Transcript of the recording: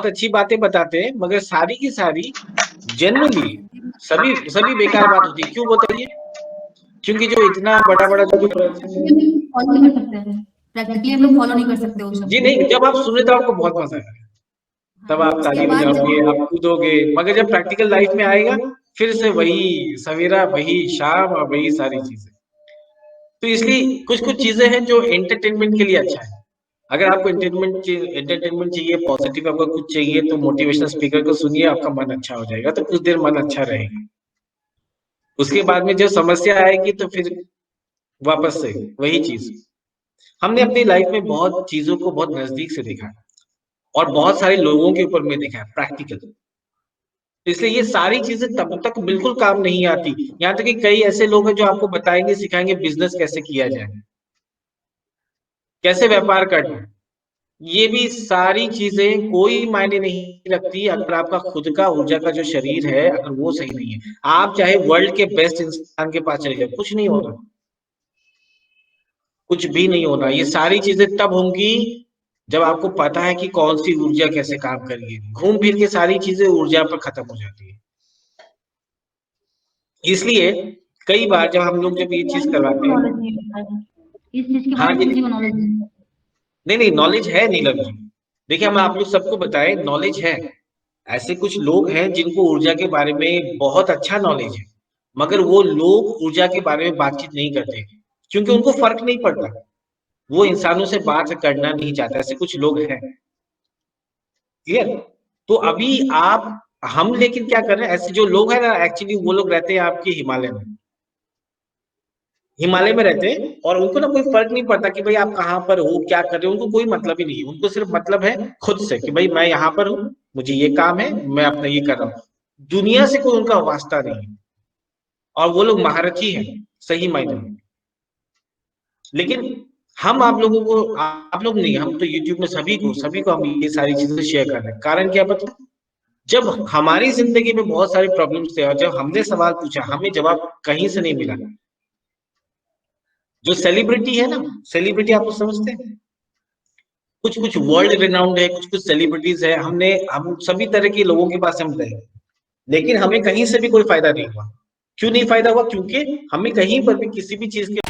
अच्छी बातें बताते हैं, मगर सारी की सारी जनरली सभी बेकार बात होती है। क्यों बोलते हैं? क्योंकि जो इतना बड़ा बड़ा जो फॉलो नहीं कर सकते हैं, प्रैक्टिकली हम लोग फॉलो नहीं कर सकते उस जी सबको। नहीं, जब आप सुन रहे तो आपको बहुत मजा आएगा, तब हाँ, आप उसके ताली बाद बजाओगे, आप कूदोगे, मगर जब प्रैक्टिकल लाइफ में आएगा फिर से वही सवेरा, वही शाम और वही सारी चीजें। तो इसलिए कुछ कुछ चीजें हैं जो एंटरटेनमेंट के लिए अच्छा है। अगर आपको एंटरटेनमेंट चाहिए, पॉजिटिव आपको कुछ चाहिए, तो मोटिवेशनल स्पीकर को सुनिए, आपका मन अच्छा हो जाएगा, तो कुछ देर मन अच्छा रहेगा। उसके बाद में जब समस्या आएगी तो फिर वापस से वही चीज। हमने अपनी लाइफ में बहुत चीजों को बहुत नजदीक से देखा है और बहुत सारे लोगों के ऊपर में देखा है प्रैक्टिकल। इसलिए ये सारी चीजें तब तक बिल्कुल काम नहीं आती। यहाँ तक कि कई ऐसे लोग हैं जो आपको बताएंगे, सिखाएंगे बिजनेस कैसे किया जाए, कैसे व्यापार करना है। ये भी सारी चीजें कोई मायने नहीं रखती अगर आपका खुद का ऊर्जा का जो शरीर है अगर वो सही नहीं है। आप चाहे वर्ल्ड के बेस्ट इंसान के पास चले जाओ, कुछ नहीं होगा, कुछ भी नहीं होना। ये सारी चीजें तब होंगी जब आपको पता है कि कौन सी ऊर्जा कैसे काम कर रही है। घूम फिर के सारी चीजें ऊर्जा पर खत्म हो जाती है। इसलिए कई बार जब हम लोग जब ये चीज करवाते हैं। नॉलेज नहीं होता है, इस चीज के हाँ बारे में जी, किसी को नॉलेज नहीं है। नहीं नहीं, नॉलेज है नीलम जी। देखिए, हम आप लोग सबको बताएं, नॉलेज है। ऐसे कुछ लोग हैं जिनको ऊर्जा के बारे में बहुत अच्छा नॉलेज है, मगर वो लोग ऊर्जा के बारे में बातचीत नहीं करते क्योंकि उनको फर्क नहीं पड़ता। वो इंसानों से बात करना नहीं चाहता। ऐसे कुछ लोग हैं। क्लियर? तो अभी आप हम लेकिन क्या कर रहे हैं, ऐसे जो लोग हैं ना, एक्चुअली वो लोग रहते हैं आपके हिमालय में। हिमालय में रहते हैं और उनको ना कोई फर्क नहीं पड़ता कि भाई आप कहाँ पर हो, क्या कर रहे हो, उनको कोई मतलब ही नहीं है। उनको सिर्फ मतलब है खुद से कि भाई मैं यहाँ पर हूँ, मुझे ये काम है, मैं अपना ये कर रहा हूँ। दुनिया से कोई उनका वास्ता नहीं है और वो लोग महारथी हैं सही मायने में। लेकिन हम आप लोगों को, आप लोग नहीं, हम तो यूट्यूब में सभी को हम ये सारी चीजें शेयर कर रहे हैं। कारण क्या पता? जब हमारी जिंदगी में बहुत सारे प्रॉब्लम्स थे और जब हमने सवाल पूछा, हमें जवाब कहीं से नहीं मिला। जो सेलिब्रिटी है ना, सेलिब्रिटी आप लोग समझते हैं, कुछ कुछ वर्ल्ड रिनाउंड है, कुछ कुछ सेलिब्रिटीज है, हम सभी तरह के लोगों के पास हम गए, लेकिन हमें कहीं से भी कोई फायदा नहीं हुआ। क्यों नहीं फायदा हुआ? क्योंकि हमें कहीं पर भी किसी भी चीज के